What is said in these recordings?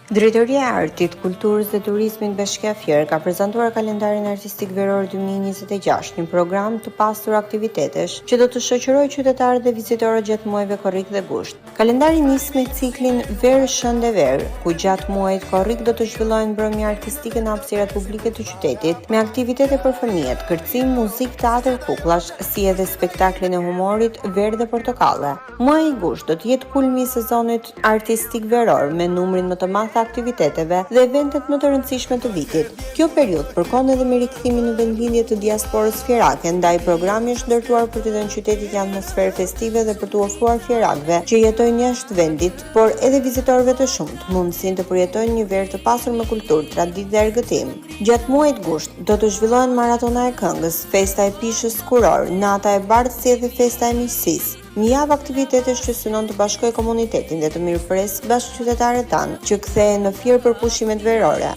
Drejtoria e Artit, Kulturës dhe Turizmit Bashkia Fier ka prezantuar kalendarin artistik veror 2026, një program të pasur aktivitetesh që do të shoqërojë qytetarët dhe vizitorët gjatë muajve korrik dhe gusht. Kalendari nis me ciklin Verë Shënde Verë, ku gjatë muajit korrik do të zhvillohen mbrëmje artistike në hapësirat publike të qytetit, me aktivitete për fëmijët, kërcim, muzikë, teatër, kukullash, si edhe spektaklin e humorit Verë dhe Portokalle. Muaji i gusht do të jetë kulmi i sezonit artistik veror me numrin më të madh aktiviteteve dhe eventet më të rëndësishme të vitit. Kjo periudhë përkon edhe me rikthimin në vendlindje të diasporës fierake, ndaj programi është ndërtuar për të dhënë qytetit një atmosferë festive dhe për të ofruar fierakëve që jetojnë jashtë vendit, por edhe vizitorëve të shumtë, mundësinë të përjetojnë një verë të pasur me kulturë, traditë dhe argëtim. Gjatë muajit gusht do të zhvillohen maratona e këngës, festa e pishës kuror, nata e bardhësi dhe festa e miqësisë. Një javë aktivitetesh që synon të bashkojë komunitetin dhe të mirëpres bashkëqytetarët tanë që kthehen në Fier për pushimet verore.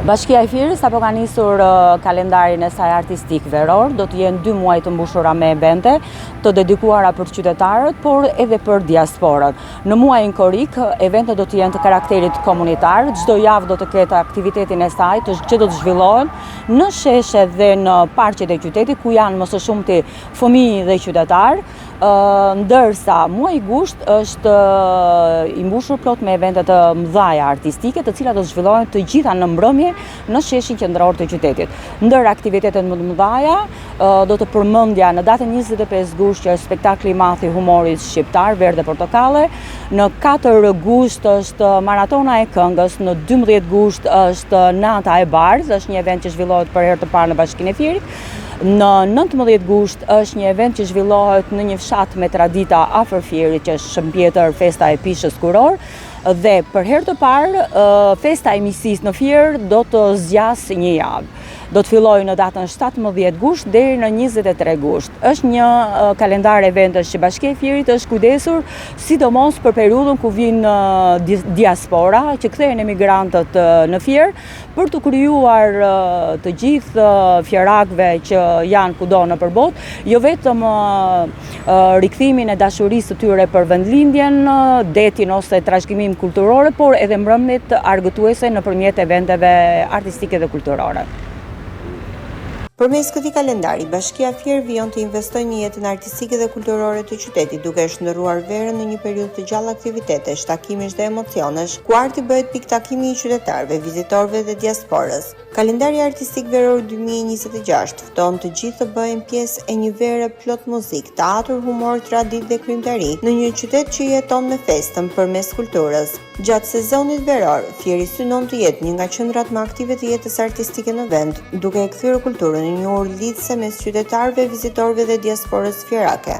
Bashkia e Fierës apo ka nisur kalendarin e saj artistik veror, do të jenë 2 muaj të mbushura me evente të dedikuara për qytetarët, por edhe për diasporët. Në muajin korrik, eventet do të jenë të karakterit komunitar, çdo javë do të ketë aktivitetin e saj që do të zhvillohen në sheshe dhe në parqet e qytetit ku janë më së shumti fëmijë dhe qytetarë, ndërsa muaji gusht është i mbushur plot me evente të mëdha artistike, të cilat do të zhvillohen të gjitha në mbrëmje në sheshin qendror të qytetit. Ndër aktivitetet më të mëdha do të përmendja në datën 25 gusht që është spektakli i madh i humorit shqiptar Verë dhe Portokalle, në 4 gusht është maratona e këngës, në 12 gusht është nata e bardhë, është një event që zhvillohet për herë të parë në Bashkinë e Fierit. Në 19 gusht është një event që zhvillohet në një fshat me tradita afër Fierit, që është Shëmpjetër, festa e pishës kuror, dhe për herë të parë festa e miqësisë në Fier do të zgjasë një javë. Do të fillojë në datën 17 gusht deri në 23 gusht. Është një kalendar eventesh që Bashkia e Fierit është kujdesur sidomos për periudhën ku vijnë diaspora, që kthehen emigrantët në Fier, për të krijuar të gjithë fierakëve që janë kudo nëpër botë, jo vetëm rikthimin e dashurisë së tyre për vendlindjen, detin ose trashëgimimin kulturore, por edhe mbrëmjet argëtuese nëpërmjet eventeve artistike dhe kulturore. Përmes këtij kalendari, Bashkia Fier vijon të investojë në jetën artistike dhe kulturore të qytetit, duke shndërruar verën në një periudhë të gjallë aktivitetesh, takimesh dhe emocionesh, ku arti bëhet pikë takimi i qytetarëve, vizitorëve dhe diasporës. Kalendari artistik veror 2026 fton të gjithë të bëhen pjesë e një vere plot muzikë, teatr, humor, traditë dhe krijimtari në një qytet që jeton me festën përmes kulturës. Gjatë sezonit veror, Fieri synon të jetë një nga qendrat më aktive të jetës artistike në vend, duke e kthyer kulturën në një urë lidhëse mes qytetarëve, vizitorëve dhe diasporës fierake.